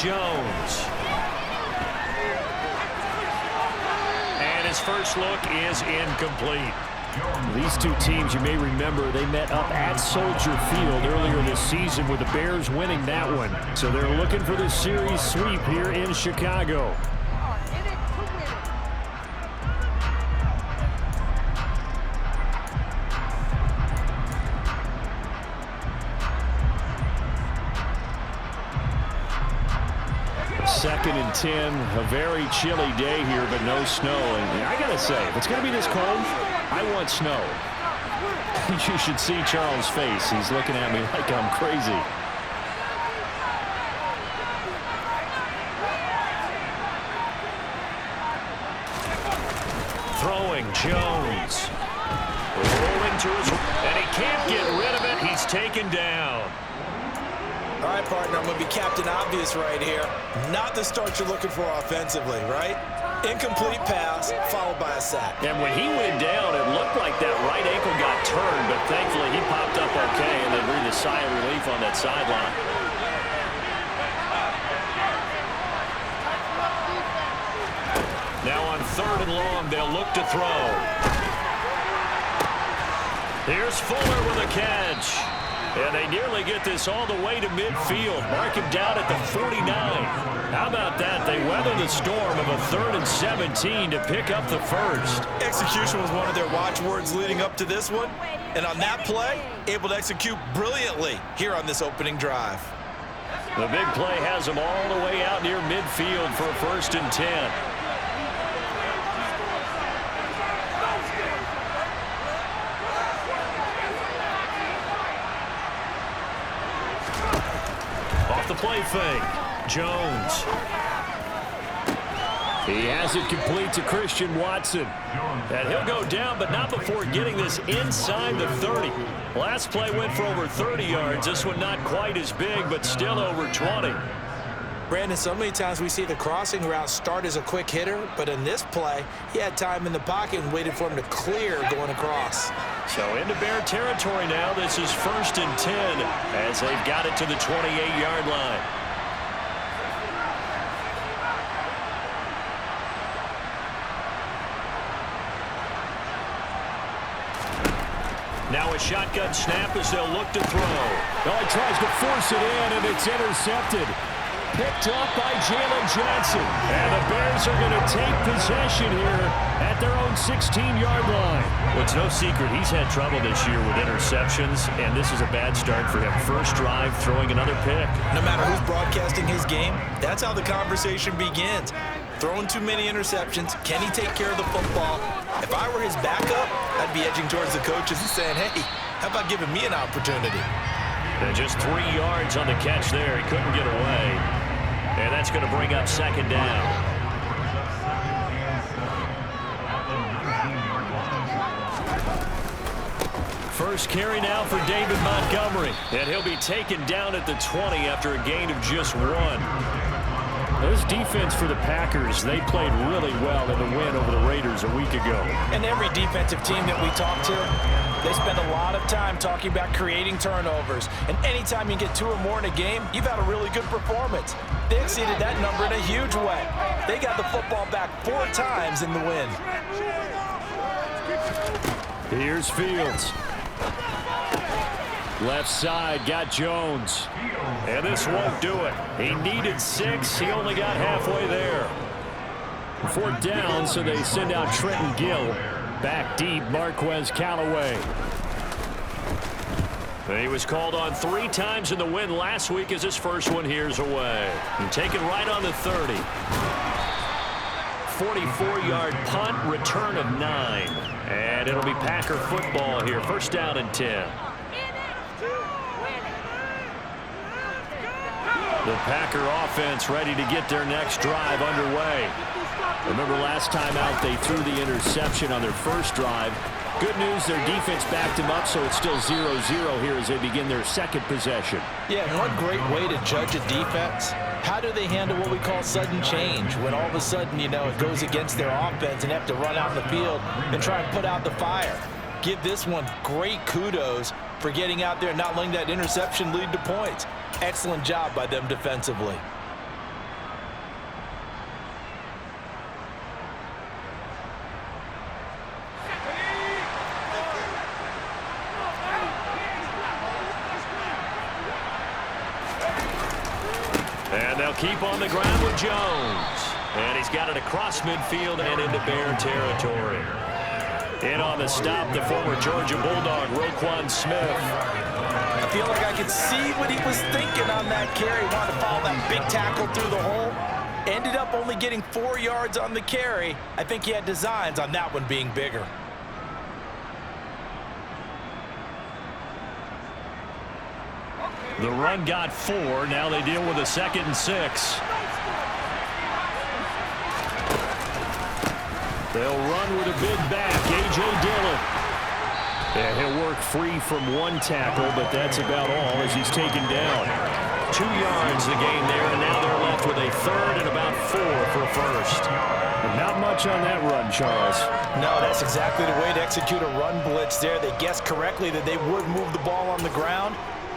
Jones. And his first look is incomplete. These two teams, you may remember, they met up at Soldier Field earlier this season with the Bears winning that one. So they're looking for the series sweep here in Chicago. Second and 10, a very chilly day here, but no snow. And I gotta say, if it's gonna be this cold, I want snow. You should see Charles' face. He's looking at me like I'm crazy. Throwing Jones. Rolling to his, and he can't get rid of it. He's taken down. All right, partner, I'm going to be Captain Obvious right here. Not the start you're looking for offensively, right? Incomplete pass, followed by a sack. And when he went down, it looked like that right ankle got turned, but thankfully he popped up okay and then breathed a sigh of relief on that sideline. Now on 3rd and long, they'll look to throw. Here's Fuller with a catch. And they nearly get this all the way to midfield. Mark him down at the 49. How about that? They weather the storm of a 3rd and 17 to pick up the first. Execution was one of their watchwords leading up to this one. And on that play, able to execute brilliantly here on this opening drive. The big play has them all the way out near midfield for a 1st and 10. The play fake. Jones. He has it complete to Christian Watson. And he'll go down, but not before getting this inside the 30. Last play went for over 30 yards. This one not quite as big, but still over 20. Brandon, so many times we see the crossing route start as a quick hitter, but in this play, he had time in the pocket and waited for him to clear going across. So into Bear territory now. This is 1st and 10 as they've got it to the 28-yard line. Now a shotgun snap as they'll look to throw. Oh, he tries to force it in, and it's intercepted. Picked up by Jalen Johnson. And the Bears are going to take possession here at their own 16-yard line. Well, it's no secret he's had trouble this year with interceptions, and this is a bad start for him. First drive, throwing another pick. No matter who's broadcasting his game, that's how the conversation begins. Throwing too many interceptions, can he take care of the football? If I were his backup, I'd be edging towards the coaches and saying, hey, how about giving me an opportunity? And just 3 yards on the catch there. He couldn't get away. And that's going to bring up 2nd down. First carry now for David Montgomery. And he'll be taken down at the 20 after a gain of just 1. This defense for the Packers, they played really well in the win over the Raiders a week ago. And every defensive team that we talk to, they spend a lot of time talking about creating turnovers. And anytime you get 2 or more in a game, you've had a really good performance. They exceeded that number in a huge way. They got the football back 4 times in the win. Here's Fields. Left side, got Jones. And this won't do it. He needed 6. He only got halfway there. 4th down, so they send out Trenton Gill. Back deep, Marquez Callaway. He was called on 3 times in the win last week as his first one here's away. And taken right on the 30. 44-yard punt, return of 9. And it'll be Packer football here. 1st down and 10. The Packer offense ready to get their next drive underway. Remember last time out they threw the interception on their first drive. Good news, their defense backed them up, so it's still 0-0 here as they begin their 2nd possession. Yeah, one great way to judge a defense. How do they handle what we call sudden change? When all of a sudden, you know, it goes against their offense and have to run out in the field and try and put out the fire. Give this one great kudos for getting out there and not letting that interception lead to points. Excellent job by them defensively. keep on the ground with Jones. And he's got it across midfield and into Bear territory. In on the stop, the former Georgia Bulldog, Roquan Smith. I feel like I could see what he was thinking on that carry. Wanted to follow that big tackle through the hole. Ended up only getting 4 yards on the carry. I think he had designs on that one being bigger. The run got 4. Now they deal with a 2nd and 6. They'll run with a big back, A.J. Dillon. And he'll work free from one tackle, but that's about all as he's taken down. 2 yards the gain there, and now they're left with a 3rd and about 4 for first. And not much on that run, Charles. No, that's exactly the way to execute a run blitz there. They guessed correctly that they would move the ball on the ground,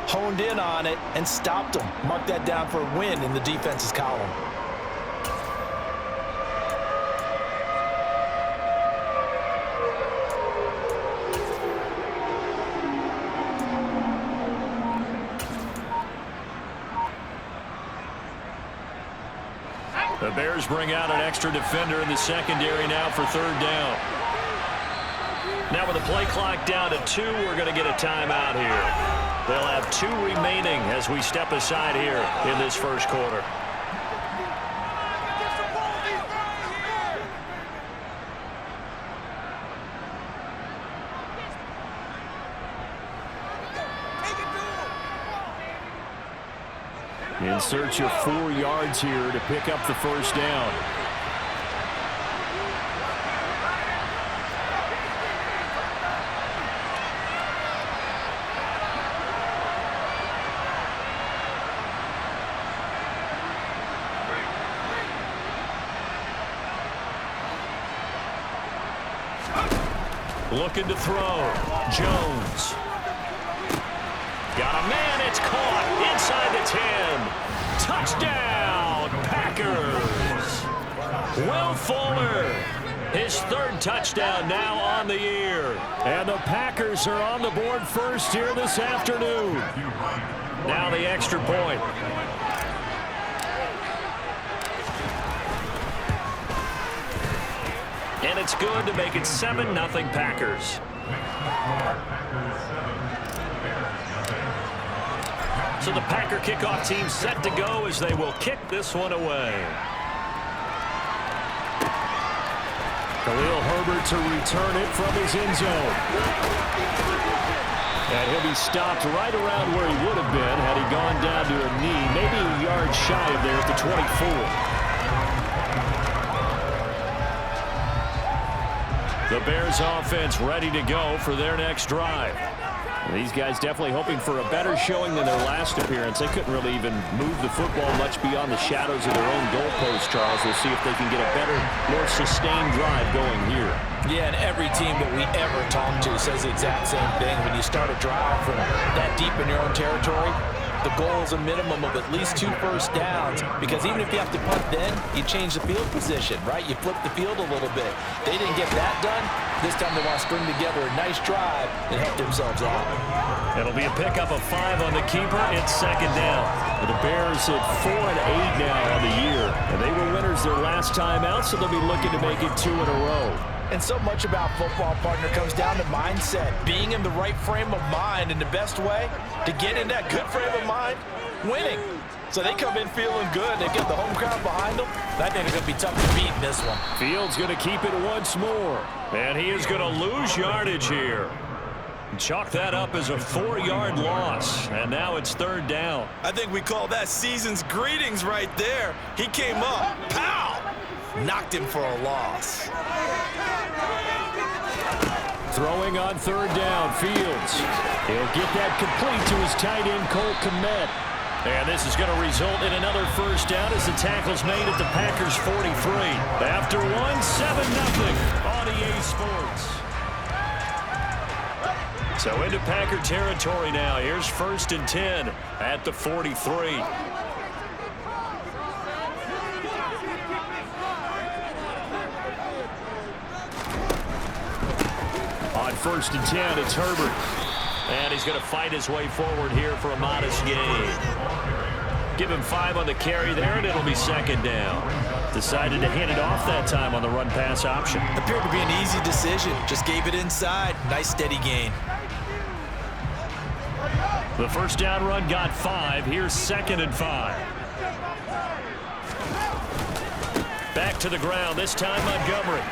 honed in on it, and stopped them. Mark that down for a win in the defense's column. The Bears bring out an extra defender in the secondary now for 3rd down. Now with the play clock down to 2, we're going to get a timeout here. They'll have 2 remaining as we step aside here in this first quarter. In search of 4 yards here to pick up the first down. Looking to throw. Jones. Got a man. It's caught inside the 10. Touchdown, Packers. Will Fuller, his 3rd touchdown now on the year. And the Packers are on the board first here this afternoon. Now the extra point. And it's good to make it 7-0 Packers. So the Packer kickoff team set to go as they will kick this one away. Khalil Herbert to return it from his end zone. And he'll be stopped right around where he would have been had he gone down to a knee, maybe a yard shy of there at the 24. The Bears offense ready to go for their next drive. These guys definitely hoping for a better showing than their last appearance. They couldn't really even move the football much beyond the shadows of their own goalpost, Charles. We'll see if they can get a better, more sustained drive going here. Yeah, and every team that we ever talk to says the exact same thing. When you start a drive from that deep in your own territory, the goal is a minimum of at least 2 first downs, because even if you have to punt then, you change the field position, right? You flip the field a little bit. They didn't get that done. This time they want to string together a nice drive and help themselves out. It'll be a pickup of 5 on the keeper. It's 2nd down. The Bears at 4-8 now on the year. And they were winners their last time out, so they'll be looking to make it 2 in a row. And so much about football, partner, comes down to mindset. Being in the right frame of mind, and the best way to get in that good frame of mind, winning. So they come in feeling good. They get the home crowd behind them. I think it's going to be tough to beat in this one. Fields going to keep it once more. And he is going to lose yardage here. Chalk that up as a 4-yard loss. And now it's 3rd down. I think we call that season's greetings right there. He came up. Pow! Knocked him for a loss. Throwing on 3rd down, Fields. He'll get that complete to his tight end, Cole Kmet. And this is going to result in another first down as the tackle's made at the Packers' 43. After 1, 7-0 on EA Sports. So into Packer territory now. Here's 1st and 10 at the 43. On 1st and 10, it's Herbert. And he's going to fight his way forward here for a modest gain. Give him 5 on the carry there, and it'll be second down. Decided to hand it off that time on the run-pass option. Appeared to be an easy decision. Just gave it inside. Nice steady gain. The first down run got 5. Here's 2nd and 5. Back to the ground, this time Montgomery.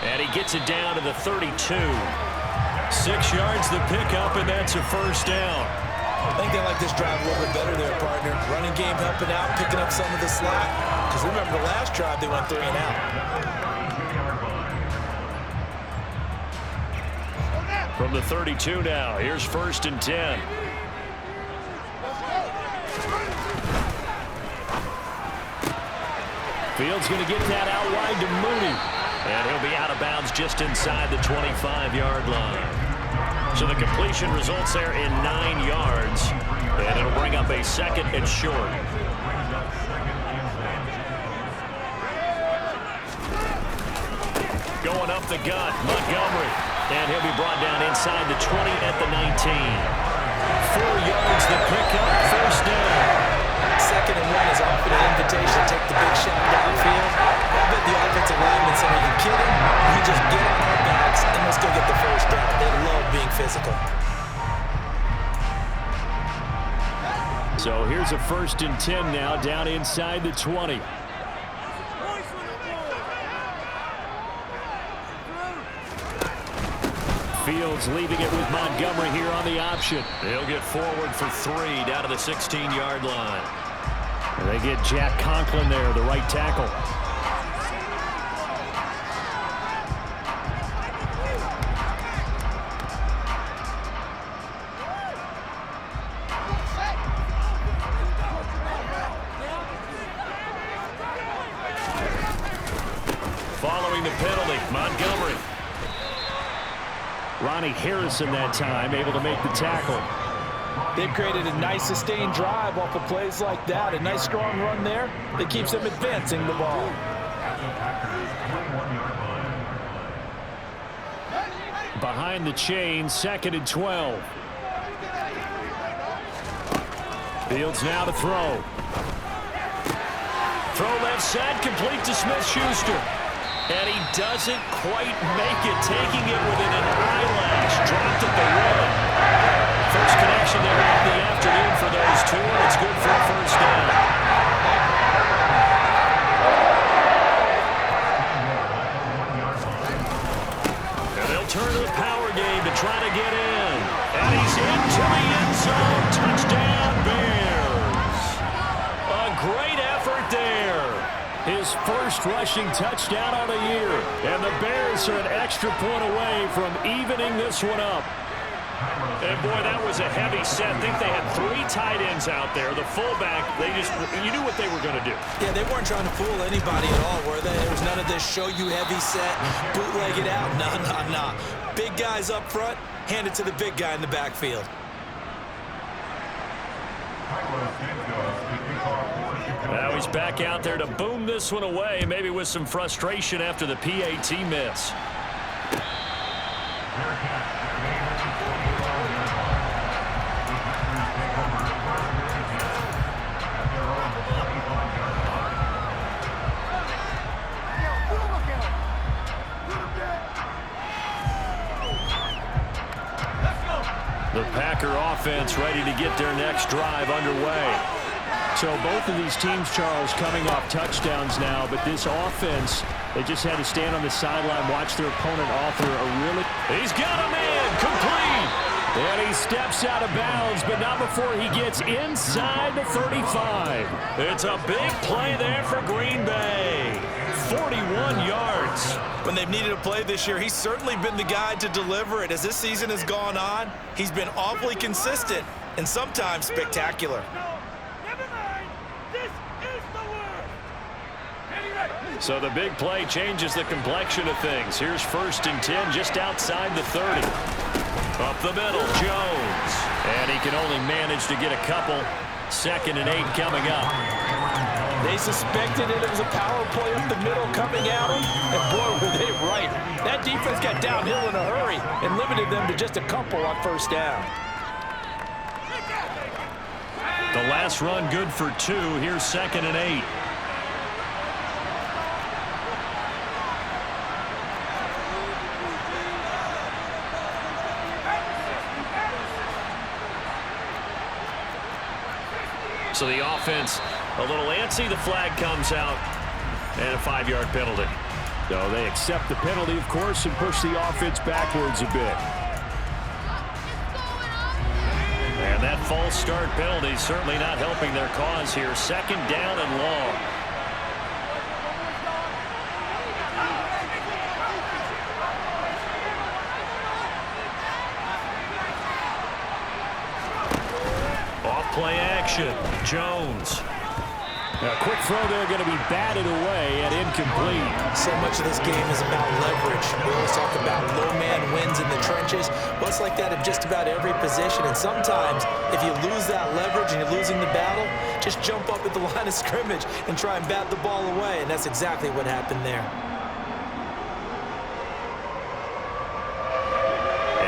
And he gets it down to the 32. 6 yards the pickup, and that's a first down. I think they like this drive a little bit better there, partner. Running game helping out, picking up some of the slack. Because remember the last drive, they went 3 and out. From the 32 now, here's 1st and 10. Fields going to get that out wide to Mooney. And he'll be out of bounds just inside the 25-yard line. So the completion results there in 9 yards. And it'll bring up a 2nd and short. Going up the gut, Montgomery. And he'll be brought down inside the 20 at the 19. 4 yards the pickup, first down. 2nd and 1 is often an invitation to take the big shot downfield. I bet the offensive lineman said, "Are you kidding? You just get on our backs and let's go get the first down." They love being physical. So here's a 1st and 10 now, down inside the 20. Fields leaving it with Montgomery here on the option. He'll get forward for 3 down to the 16-yard line. And they get Jack Conklin there, the right tackle. Following the penalty, Montgomery. Ronnie Harrison that time able to make the tackle. They've created a nice sustained drive off of plays like that. A nice strong run there that keeps them advancing the ball. Behind the chain, 2nd and 12. Fields now to throw. Throw left side, complete to Smith-Schuster. And he doesn't quite make it, taking it within an eyelash. Dropped at the rim. First connection there of the afternoon for those two, and it's good for a first down. And they'll turn to the power game to try to get in. And he's into the end zone. Touchdown, Bears. A great effort there. His first rushing touchdown of the year. And the Bears are an extra point away from evening this one up. And, boy, that was a heavy set. I think they had 3 tight ends out there. The fullback, you knew what they were going to do. Yeah, they weren't trying to fool anybody at all, were they? There was none of this show you heavy set, bootleg it out. Nah. Big guys up front, hand it to the big guy in the backfield. Now he's back out there to boom this one away, maybe with some frustration after the PAT miss. The Packer offense ready to get their next drive underway. So both of these teams, Charles, coming off touchdowns now, but this offense, they just had to stand on the sideline, watch their opponent offer a really... He's got a man, complete! And he steps out of bounds, but not before he gets inside the 35. It's a big play there for Green Bay. 41 yards. When they've needed a play this year, he's certainly been the guy to deliver it. As this season has gone on, he's been awfully consistent and sometimes spectacular. So the big play changes the complexion of things. Here's 1st and 10 just outside the 30. Up the middle, Jones. And he can only manage to get a couple. 2nd and 8 coming up. They suspected it was a power play up the middle coming at him. And boy, were they right. That defense got downhill in a hurry and limited them to just a couple on 1st down. The last run good for 2. Here's 2nd and 8. So the offense a little antsy. The flag comes out and a 5-yard penalty. So they accept the penalty, of course, and push the offense backwards a bit. And that false start penalty certainly not helping their cause here. 2nd down and long. Off play action. Jones. A quick throw there going to be batted away and incomplete. So much of this game is about leverage. We always talk about low man wins in the trenches. Well, it's like that in just about every position. And sometimes, if you lose that leverage and you're losing the battle, just jump up at the line of scrimmage and try and bat the ball away. And that's exactly what happened there.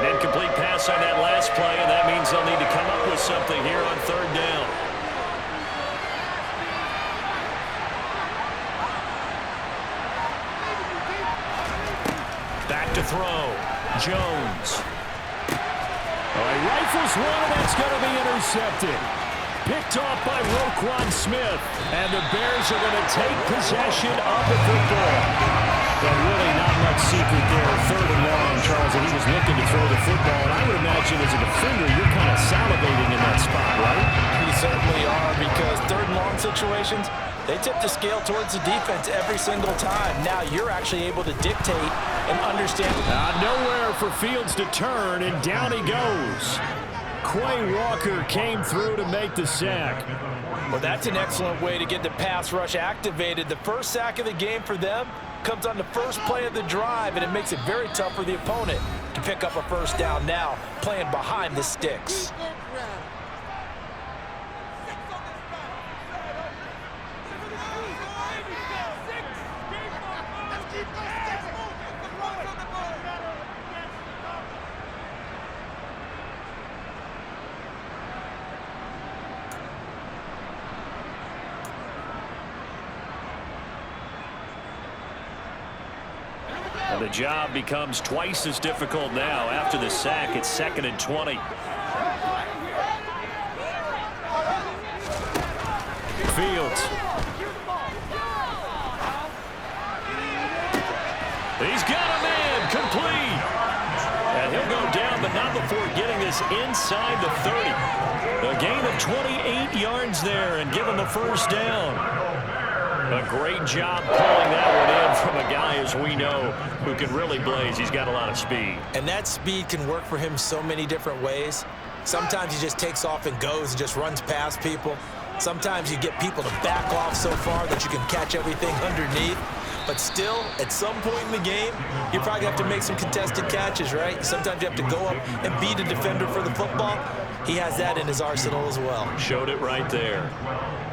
An incomplete pass on that last play, and that means they'll need to come up with something here on 3rd down. To throw. Jones. He rifles one, and that's going to be intercepted. Picked off by Roquan Smith. And the Bears are going to take possession of the football. But really not much secret there. 3rd and long, Charles, and he was looking to throw the football. And I would imagine as a defender, you're kind of salivating in that spot, right? You certainly are, because 3rd and long situations, they tip the scale towards the defense every single time. Now you're actually able to dictate and understand. Nowhere for Fields to turn, and down he goes. Quay Walker came through to make the sack. Well, that's an excellent way to get the pass rush activated. The first sack of the game for them comes on the first play of the drive, and it makes it very tough for the opponent to pick up a 1st down now, playing behind the sticks. And the job becomes twice as difficult now. After the sack, it's 2nd and 20. Fields. He's got a man complete. And he'll go down, but not before getting this inside the 30. A gain of 28 yards there and given the 1st down. A great job pulling that one in from a guy, as we know, who can really blaze. He's got a lot of speed. And that speed can work for him so many different ways. Sometimes he just takes off and goes and just runs past people. Sometimes you get people to back off so far that you can catch everything underneath. But still, at some point in the game, you probably have to make some contested catches, right? Sometimes you have to go up and beat a defender for the football. He has that in his arsenal as well. Showed it right there.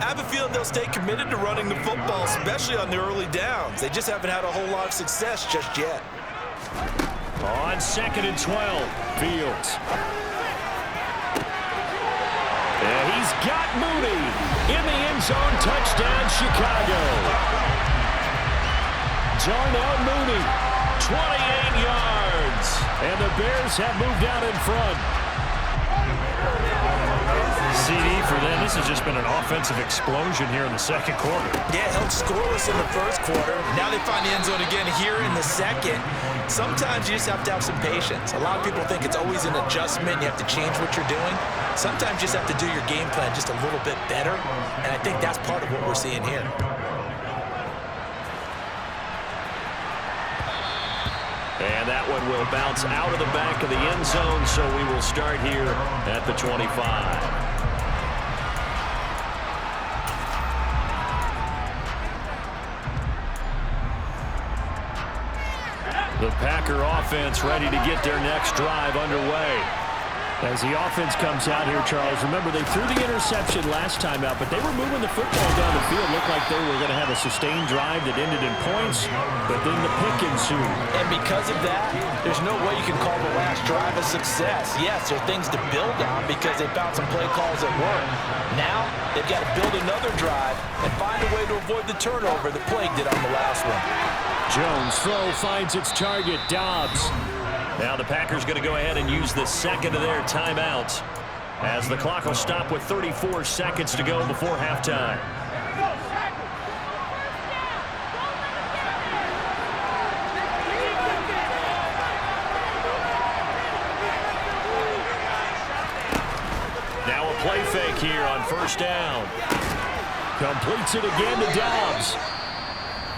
I have a feeling they'll stay committed to running the football, especially on the early downs. They just haven't had a whole lot of success just yet. On 2nd and 12, Fields. And he's got Mooney in the end zone. Touchdown, Chicago. Darnell Mooney, 28 yards. And the Bears have moved out in front. CD for them. This has just been an offensive explosion here in the 2nd quarter. Yeah, held scoreless in the 1st quarter. Now they find the end zone again here in the 2nd. Sometimes you just have to have some patience. A lot of people think it's always an adjustment. You have to change what you're doing. Sometimes you just have to do your game plan just a little bit better. And I think that's part of what we're seeing here. And that one will bounce out of the back of the end zone, so we will start here at the 25. The Packer offense ready to get their next drive underway. As the offense comes out here, Charles, remember they threw the interception last time out, but they were moving the football down the field. Looked like they were going to have a sustained drive that ended in points, but then the pick ensued. And because of that, there's no way you can call the last drive a success. Yes, there are things to build on because they found some play calls that work. Now, they've got to build another drive and find a way to avoid the turnover that plagued it on the last one. Jones' throw finds its target, Dobbs. Now the Packers going to go ahead and use the second of their timeouts as the clock will stop with 34 seconds to go before halftime. Now a play fake here on first down. Completes it again to Dobbs.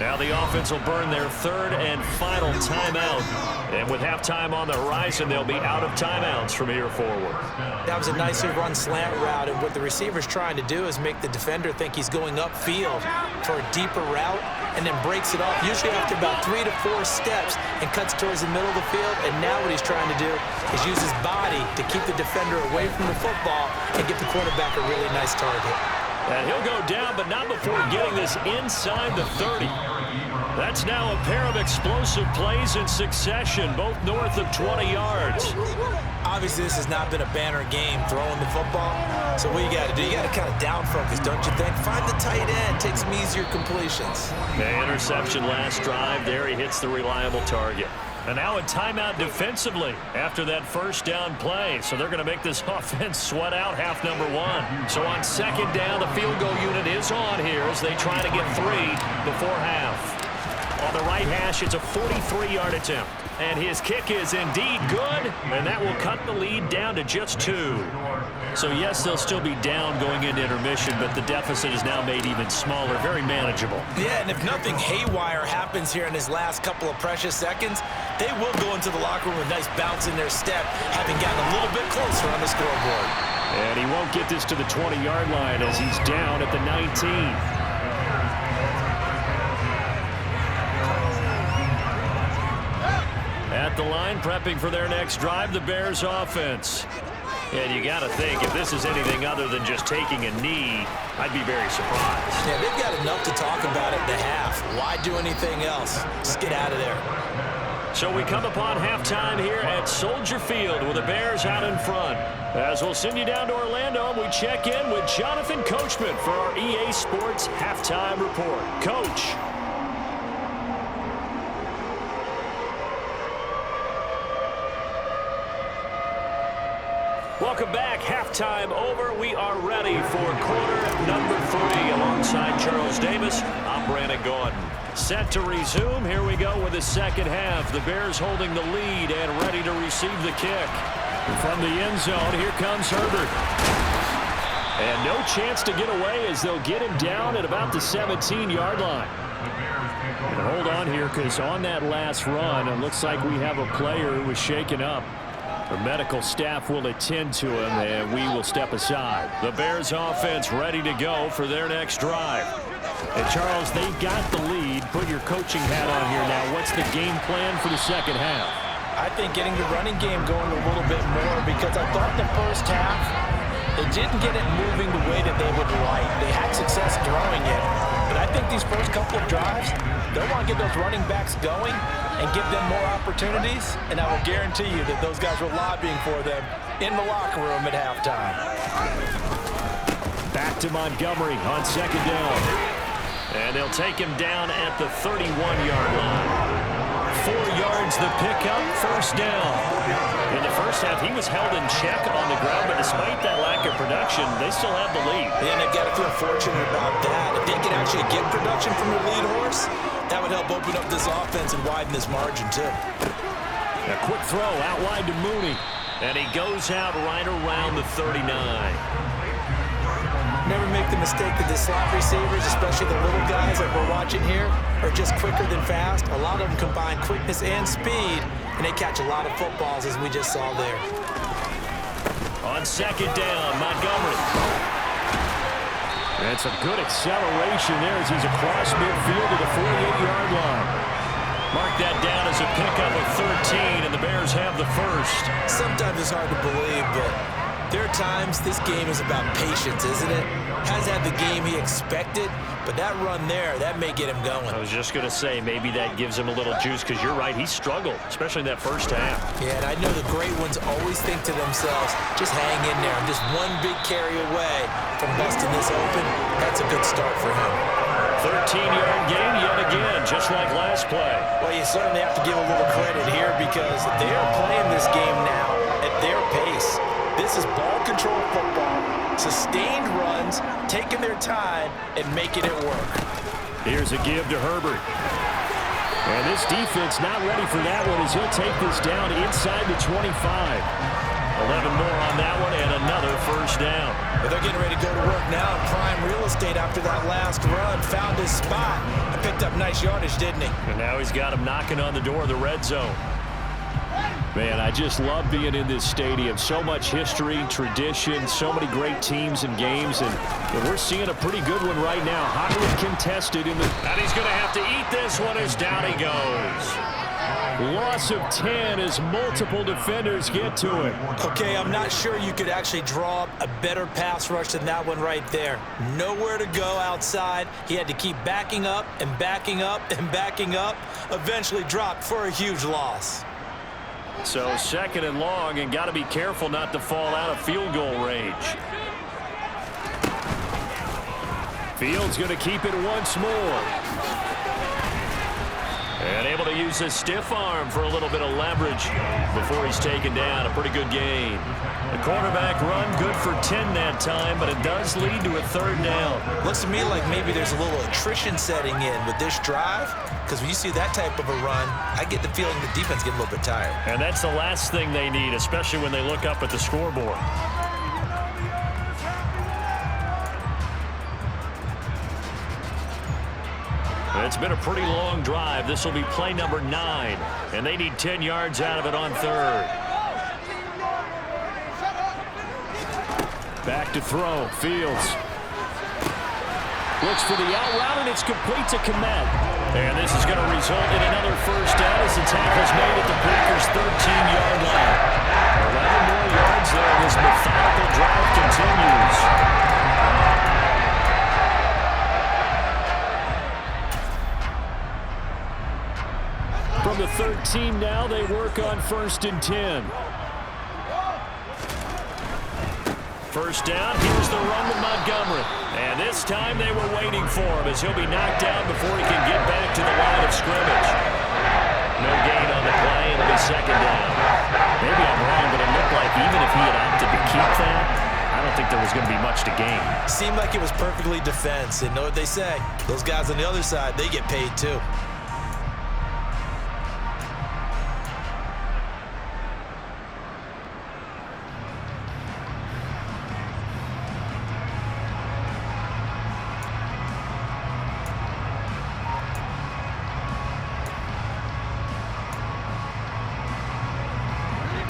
Now the offense will burn their third and final timeout. And with halftime on the horizon, they'll be out of timeouts from here forward. That was a nicely run slant route, and what the receiver's trying to do is make the defender think he's going upfield for a deeper route and then breaks it off, usually after about 3 to 4 steps, and cuts towards the middle of the field. And now what he's trying to do is use his body to keep the defender away from the football and get the quarterback a really nice target. And he'll go down, but not before getting this inside the 30. That's now a pair of explosive plays in succession, both north of 20 yards. Obviously, this has not been a banner game throwing the football. So what you got to do, you got to kind of down focus, don't you think? Find the tight end, take some easier completions. The interception last drive. There he hits the reliable target. And now a timeout defensively after that first down play. So they're going to make this offense sweat out half number one. So on second down, the field goal unit is on here as they try to get 3 before half. On the right hash, it's a 43-yard attempt. And his kick is indeed good, and that will cut the lead down to just 2. So, yes, they'll still be down going into intermission, but the deficit is now made even smaller, very manageable. Yeah, and if nothing haywire happens here in his last couple of precious seconds, they will go into the locker room with a nice bounce in their step, having gotten a little bit closer on the scoreboard. And he won't get this to the 20-yard line as he's down at the 19. At the line, prepping for their next drive, the Bears offense. And you got to think, if this is anything other than just taking a knee, I'd be very surprised. Yeah, they've got enough to talk about at the half. Why do anything else? Just get out of there. So we come upon halftime here at Soldier Field with the Bears out in front. As we'll send you down to Orlando, we check in with Jonathan Coachman for our EA Sports Halftime Report. Coach. Welcome back. Halftime over. We are ready for quarter number 3. Alongside Charles Davis, I'm Brandon Gordon. Set to resume. Here we go with the second half. The Bears holding the lead and ready to receive the kick. From the end zone, here comes Herbert. And no chance to get away as they'll get him down at about the 17-yard line. And hold on here, because on that last run, it looks like we have a player who was shaken up. The medical staff will attend to him, and we will step aside. The Bears offense ready to go for their next drive. And Charles, they've got the lead. Put your coaching hat on here now. What's the game plan for the second half? I think getting the running game going a little bit more, because I thought the first half, they didn't get it moving the way that they would like. They had success throwing it, but I think these first couple of drives, they'll want to get those running backs going and give them more opportunities, and I will guarantee you that those guys were lobbying for them in the locker room at halftime. Back to Montgomery on second down. And they'll take him down at the 31-yard line. 4 yards the pickup, first down. In the first half, he was held in check on the ground, but despite that lack of production, they still have the lead. And they've got to feel fortunate about that. If they can actually get production from their lead horse, that would help open up this offense and widen this margin, too. A quick throw out wide to Mooney. And he goes out right around the 39. Never make the mistake that the slot receivers, especially the little guys that we're watching here, are just quicker than fast. A lot of them combine quickness and speed, and they catch a lot of footballs, as we just saw there. On second down, Montgomery. That's a good acceleration there as he's across midfield to the 48-yard line. Mark that down as a pickup of 13, and the Bears have the first. Sometimes it's hard to believe, but there are times this game is about patience, isn't it? Hasn't had the game he expected, but that run there, that may get him going. I was just going to say, maybe that gives him a little juice, because you're right, he struggled, especially in that first half. Yeah, and I know the great ones always think to themselves, just hang in there. I'm just one big carry away from busting this open. That's a good start for him. 13-yard gain yet again, just like last play. Well, you certainly have to give a little credit here because they are playing this game now at their pace. This is ball control football, sustained runs, taking their time, and making it work. Here's a give to Herbert. And this defense not ready for that one as he'll take this down inside the 25. 11 more on that one and another first down. But they're getting ready to go to work now in prime real estate after that last run. Found his spot and picked up nice yardage, didn't he? And now he's got him knocking on the door of the red zone. Man, I just love being in this stadium. So much history, tradition, so many great teams and games, and we're seeing a pretty good one right now. Hotly contested in the... And he's going to have to eat this one as down he goes. Loss of 10 as multiple defenders get to him. Okay, I'm not sure you could actually draw up a better pass rush than that one right there. Nowhere to go outside. He had to keep backing up and backing up and backing up. Eventually dropped for a huge loss. So second and long, and got to be careful not to fall out of field goal range. Fields going to keep it once more. And able to use his stiff arm for a little bit of leverage before he's taken down. A pretty good gain. The quarterback run good for 10 that time, but it does lead to a third down. Looks to me like maybe there's a little attrition setting in with this drive, because when you see that type of a run, I get the feeling the defense getting a little bit tired. And that's the last thing they need, especially when they look up at the scoreboard. It's been a pretty long drive. This will be play number 9, and they need 10 yards out of it on third. Back to throw. Fields looks for the out route, and it's complete to Komet. And this is going to result in another first down as the tackle's made at the Packers' 13-yard line. 11 more yards there. This methodical drive continues. From the 13 now, they work on 1st and 10. First down, here's the run with Montgomery. And this time they were waiting for him as he'll be knocked down before he can get back to the line of scrimmage. No gain on the play, it'll be second down. Maybe I'm wrong, but it looked like even if he had opted to keep that, I don't think there was going to be much to gain. Seemed like it was perfectly defense, and know what they say. Those guys on the other side, they get paid too.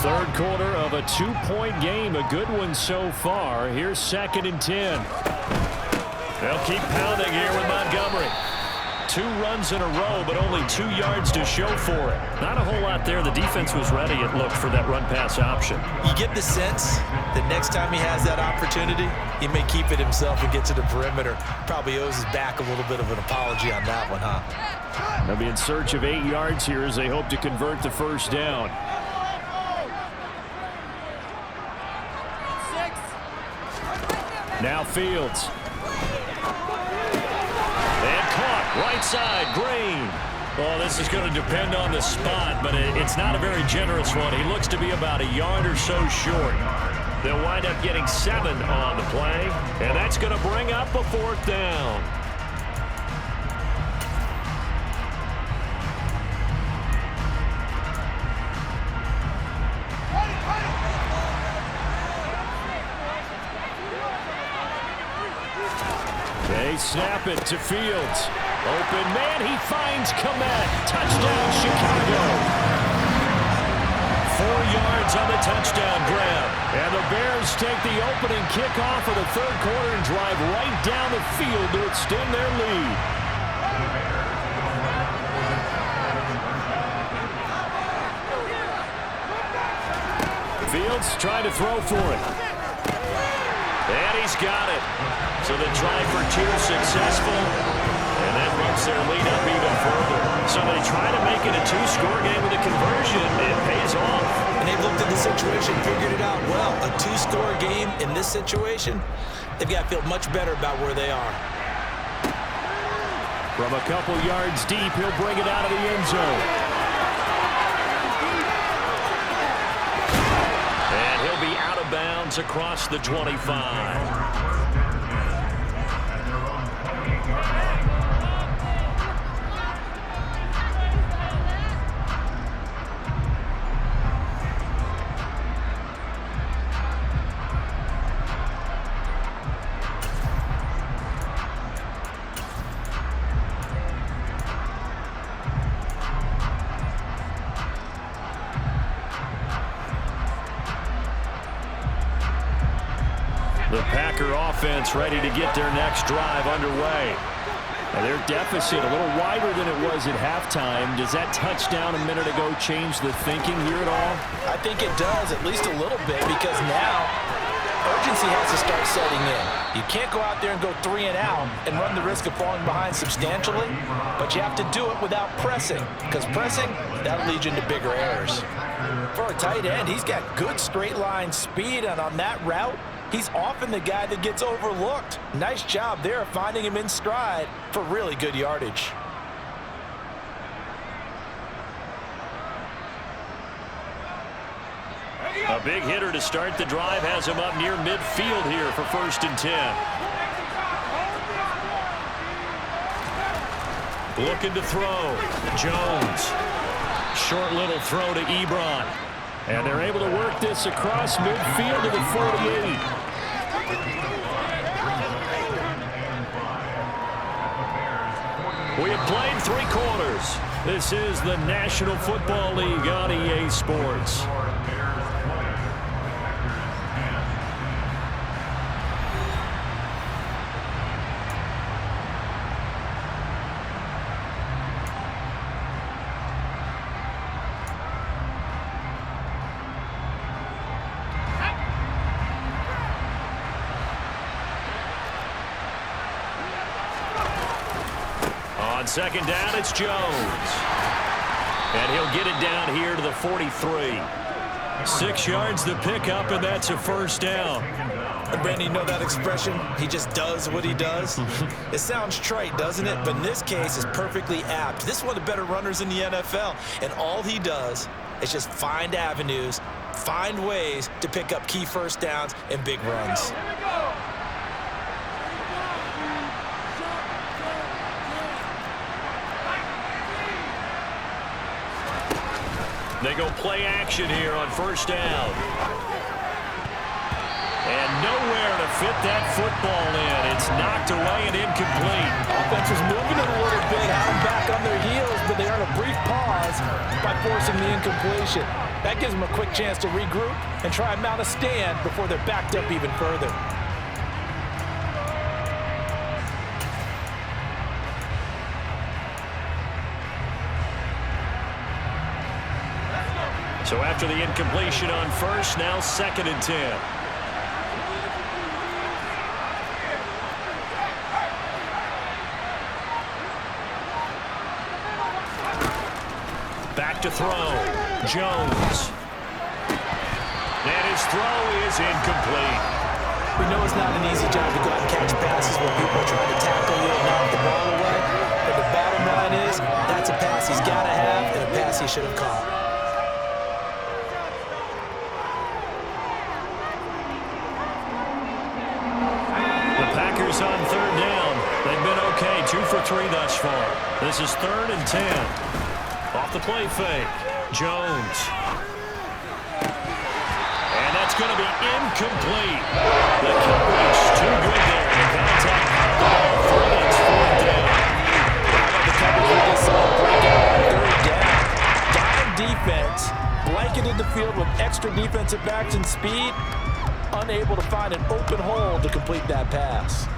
Third quarter of a 2-point game, a good one so far. Here's 2nd and 10. They'll keep pounding here with Montgomery. 2 runs in a row, but only 2 yards to show for it. Not a whole lot there. The defense was ready, it looked, for that run-pass option. You get the sense that next time he has that opportunity, he may keep it himself and get to the perimeter. Probably owes his back a little bit of an apology on that one, huh? They'll be in search of 8 yards here as they hope to convert the first down. Now Fields. And caught. Right side. Green. Well, this is going to depend on the spot, but it's not a very generous one. He looks to be about a yard or so short. They'll wind up getting 7 on the play, and that's going to bring up a 4th down. They snap it to Fields. Open man, he finds Komet. Touchdown, Chicago. 4 yards on the touchdown grab. And the Bears take the opening kickoff of the third quarter and drive right down the field to extend their lead. Fields trying to throw for it. And he's got it. So the try for two successful. And that bumps their lead up even further. So they try to make it a two-score game with a conversion. It pays off. And they've looked at the situation, figured it out well. A two-score game in this situation, they've got to feel much better about where they are. From a couple yards deep, he'll bring it out of the end zone. And he'll be out of bounds across the 25. The Packer offense ready to get their next drive underway. Now their deficit a little wider than it was at halftime. Does that touchdown a minute ago change the thinking here at all? I think it does, at least a little bit, because now urgency has to start setting in. You can't go out there and go 3 and out and run the risk of falling behind substantially, but you have to do it without pressing, because pressing, that'll lead you into bigger errors. For a tight end, he's got good straight line speed, and on that route, he's often the guy that gets overlooked. Nice job there finding him in stride for really good yardage. A big hitter to start the drive has him up near midfield here for 1st and 10. Looking to throw. Jones. Short little throw to Ebron. And they're able to work this across midfield to the 48. We have played 3 quarters. This is the National Football League on EA Sports. On 2nd down, it's Jones. And he'll get it down here to the 43. 6 yards the pickup, and that's a 1st down. And Brandon, you know that expression? He just does what he does. It sounds trite, doesn't it? But in this case, it's perfectly apt. This is one of the better runners in the NFL. And all he does is just find avenues, find ways to pick up key 1st downs and big runs. They go play action here on 1st down. And nowhere to fit that football in. It's knocked away and incomplete. Offense was moving it a little bit, had them back on their heels, but they earn a brief pause by forcing the incompletion. That gives them a quick chance to regroup and try and mount a stand before they're backed up even further. So after the incompletion on 1st, now 2nd and 10. Back to throw. Jones. And his throw is incomplete. We know it's not an easy job to go out and catch passes when people are trying to tackle you and knock the ball away. But the bottom line is, that's a pass he's got to have and a pass he should have caught. On 3rd down. They've been okay. 2 for 3 thus far. This is 3rd and 10. Off the play fake. Jones. And that's going to be incomplete. The coverage too good there. The contact caught the ball free. It's 4th down. How about the coverage we just saw break out on 3rd down? Dime defense blanketed the field with extra defensive backs and speed. Unable to find an open hole to complete that pass.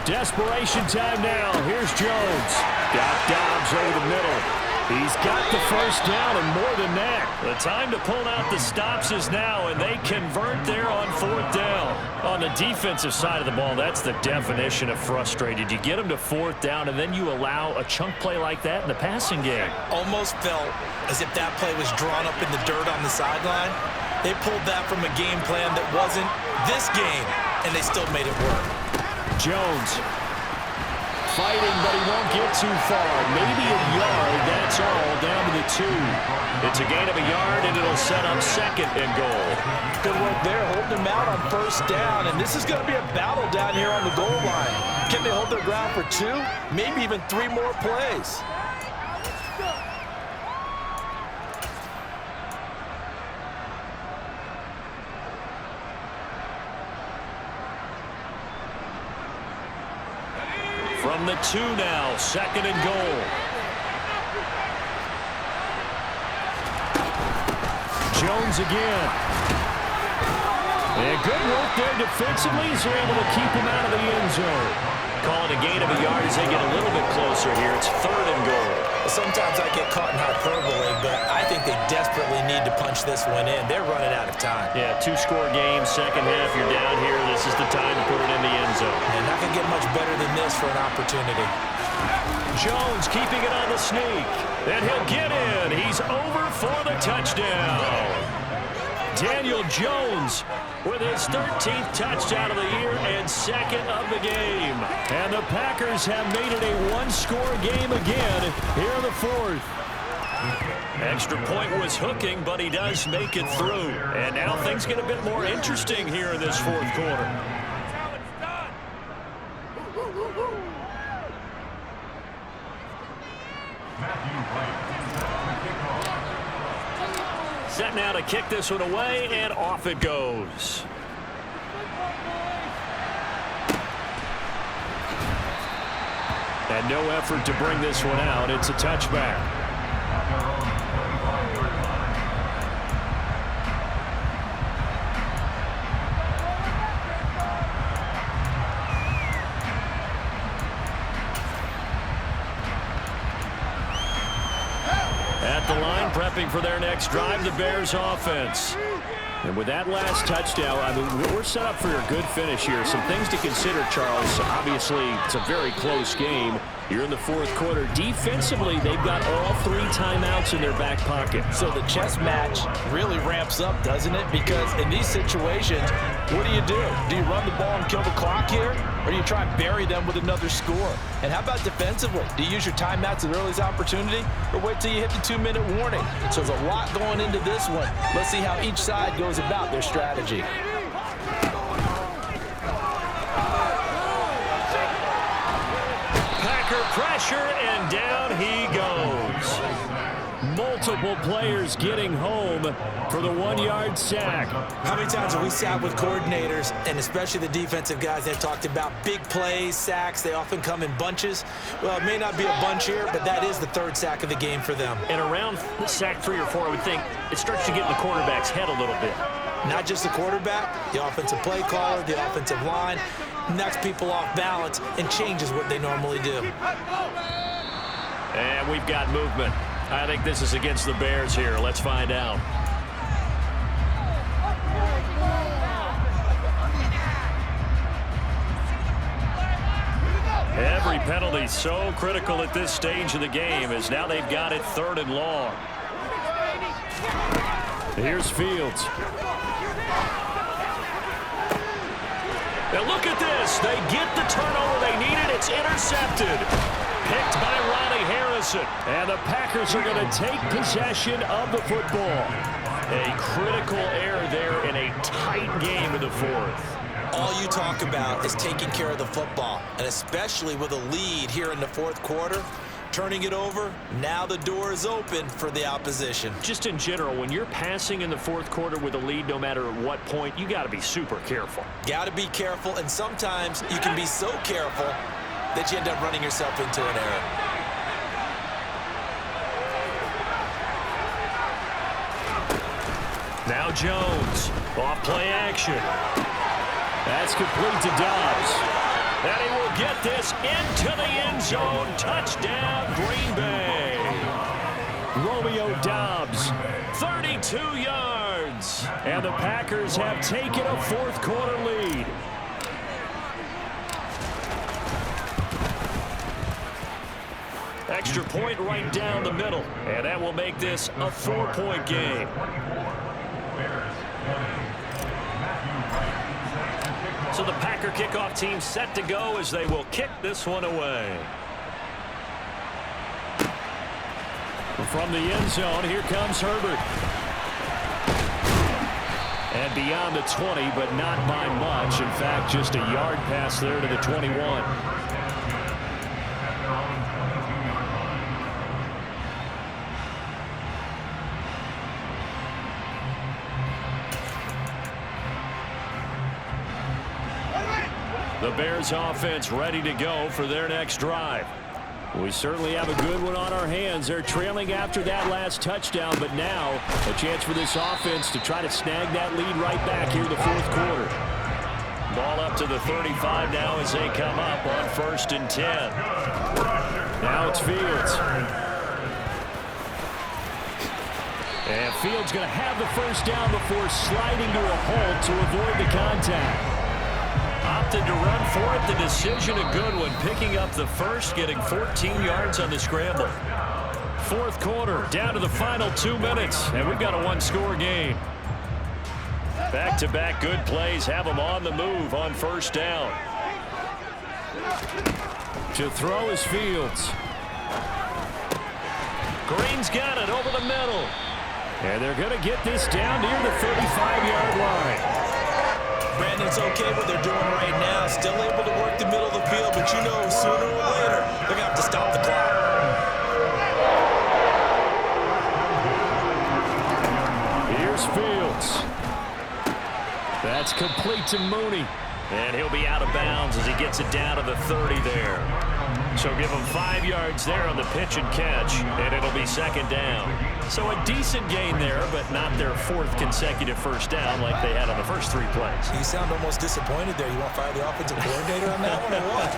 Desperation time now. Here's Jones. Got Dobbs over the middle. He's got the first down and more than that. The time to pull out the stops is now, and they convert there on 4th down. On the defensive side of the ball, that's the definition of frustrated. You get them to 4th down, and then you allow a chunk play like that in the passing game. Almost felt as if that play was drawn up in the dirt on the sideline. They pulled that from a game plan that wasn't this game, and they still made it work. Jones fighting, but he won't get too far. Maybe a yard, that's all, down to the 2. It's a gain of a yard, and it'll set up 2nd and goal. Good work there, holding them out on 1st down, and this is going to be a battle down here on the goal line. Can they hold their ground for 2, maybe even 3 more plays? From the 2 now, 2nd and goal. Jones again. And good work there defensively as they're able to keep him out of the end zone. Call it a gain of a yard as they get a little bit closer here. It's 3rd and goal. Sometimes I get caught in hyperbole, but I think they desperately need to punch this one in. They're running out of time. Yeah, 2-score game, second half, you're down here. This is the time to put it in the end zone. And not going to get much better than this for an opportunity. Jones keeping it on the sneak. And he'll get in. He's over for the touchdown. Daniel Jones with his 13th touchdown of the year and 2nd of the game. And the Packers have made it a 1-score game again here in the 4th. Extra point was hooking, but he does make it through. And now things get a bit more interesting here in this 4th quarter. Set now to kick this one away, and off it goes. And no effort to bring this one out. It's a touchback. At the line, prepping for their next drive, the Bears offense. And with that last touchdown, I mean, we're set up for a good finish here. Some things to consider, Charles. Obviously, it's a very close game. You're in the 4th quarter. Defensively, they've got all 3 timeouts in their back pocket. So the chess match really ramps up, doesn't it? Because in these situations, what do? Do you run the ball and kill the clock here? Or do you try and bury them with another score? And how about defensively? Do you use your timeouts at earliest opportunity? Or wait till you hit the 2-minute warning? So there's a lot going into this one. Let's see how each side goes about their strategy. Pressure, and down he goes. Multiple players getting home for the 1-yard sack. How many times have we sat with coordinators, and especially the defensive guys, that talked about big plays, sacks? They often come in bunches. Well, it may not be a bunch here, but that is the 3rd sack of the game for them. And around sack 3 or 4, I would think it starts to get in the quarterback's head a little bit. Not just the quarterback, the offensive play caller, the offensive line, knocks people off balance and changes what they normally do. And we've got movement. I think this is against the Bears here. Let's find out. Every penalty so critical at this stage of the game, as now they've got it 3rd and long. Here's Fields. Now look at this. They get the turnover they needed. It's intercepted. Picked by Ronnie Harrison. And the Packers are going to take possession of the football. A critical error there in a tight game in the 4th. All you talk about is taking care of the football, and especially with a lead here in the 4th quarter. Turning it over, now the door is open for the opposition. Just in general, when you're passing in the 4th quarter with a lead, no matter at what point, you got to be super careful. Got to be careful, and sometimes you can be so careful that you end up running yourself into an error. Now Jones, off play action. That's complete to Dobbs. And he will get this into the end zone. Touchdown, Green Bay. Romeo Doubs, 32 yards. And the Packers have taken a fourth-quarter lead. Extra point right down the middle. And that will make this a 4-point game. So the Packer kickoff team set to go as they will kick this one away. From the end zone, here comes Herbert. And beyond the 20, but not by much. In fact, just a yard pass there to the 21. The Bears offense ready to go for their next drive. We certainly have a good one on our hands. They're trailing after that last touchdown, but now a chance for this offense to try to snag that lead right back here in the fourth quarter. Ball up to the 35 now as they come up on 1st and 10. Now it's Fields. And Fields going to have the first down before sliding to a halt to avoid the contact. Opted to run for it. The decision a good one. Picking up the first, getting 14 yards on the scramble. Fourth quarter, down to the final 2 minutes, and we've got a one-score game. Back-to-back good plays have them on the move on first down. To throw is Fields. Green's got it over the middle. And they're going to get this down near the 35-yard line. Brandon, it's okay what they're doing right now. Still able to work the middle of the field, but you know sooner or later they're going to have to stop the clock. Here's Fields. That's complete to Mooney. And he'll be out of bounds as he gets it down to the 30 there. So give him 5 yards there on the pitch and catch, and it'll be second down. So a decent gain there, but not their 4th consecutive first down like they had on the first 3 plays. You sound almost disappointed there. You want to fire the offensive coordinator on that one or what?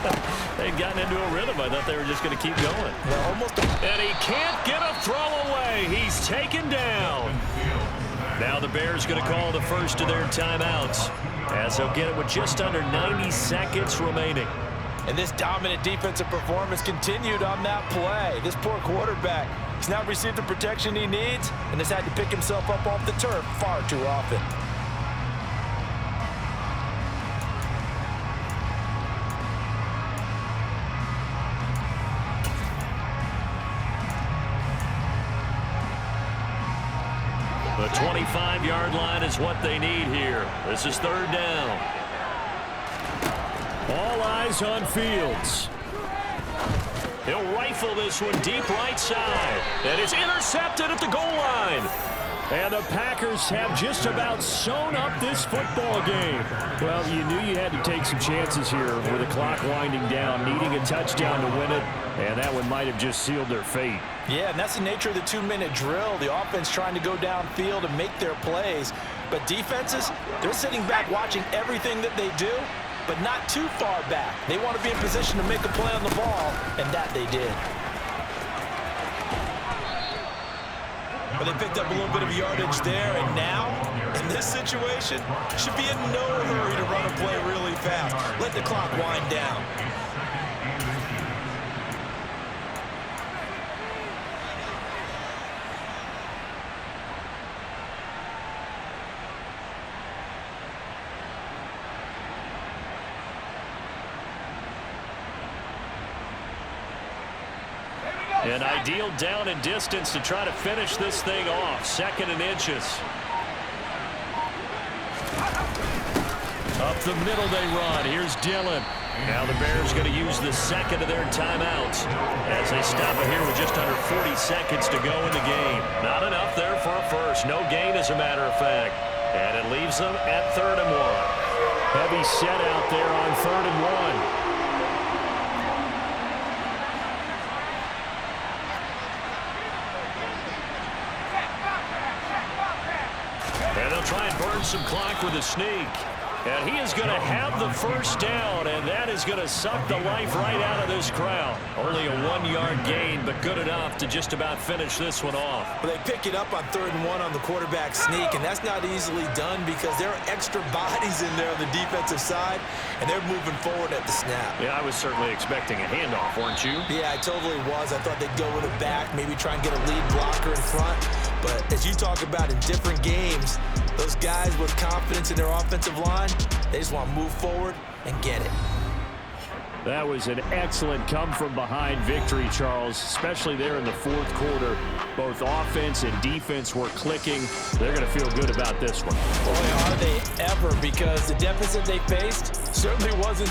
They'd gotten into a rhythm. I thought they were just going to keep going. Well, almost. And he can't get a throw away. He's taken down. Now the Bears going to call the first of their timeouts, as they'll get it with just under 90 seconds remaining. And this dominant defensive performance continued on that play. This poor quarterback has not received the protection he needs and has had to pick himself up off the turf far too often. The 25-yard line is what they need here. This is 3rd down. All eyes on Fields. He'll rifle this one deep right side. And it's intercepted at the goal line. And the Packers have just about sewn up this football game. Well, you knew you had to take some chances here with the clock winding down, needing a touchdown to win it. And that one might have just sealed their fate. Yeah, and that's the nature of the 2-minute drill. The offense trying to go downfield and make their plays. But defenses, they're sitting back watching everything that they do, but not too far back. They want to be in position to make a play on the ball, and that they did. But they picked up a little bit of yardage there, and now, in this situation, should be in no hurry to run a play really fast. Let the clock wind down. An ideal down and distance to try to finish this thing off. 2nd and inches. Up the middle they run. Here's Dillon. Now the Bears going to use the 2nd of their timeouts as they stop it here with just under 40 seconds to go in the game. Not enough there for a first. No gain, as a matter of fact. And it leaves them at 3rd and 1. Heavy set out there on 3rd and 1. Try and burn some clock with a sneak. And he is going to have the first down, and that is going to suck the life right out of this crowd. Only a 1-yard gain, but good enough to just about finish this one off. Well, they pick it up on 3rd and 1 on the quarterback sneak, and that's not easily done because there are extra bodies in there on the defensive side, and they're moving forward at the snap. Yeah, I was certainly expecting a handoff, weren't you? Yeah, I totally was. I thought they'd go with it back, maybe try and get a lead blocker in front. But as you talk about in different games, those guys with confidence in their offensive line, they just want to move forward and get it. That was an excellent come-from-behind victory, Charles, especially there in the 4th quarter. Both offense and defense were clicking. They're going to feel good about this one. Boy, are they ever, because the deficit they faced certainly wasn't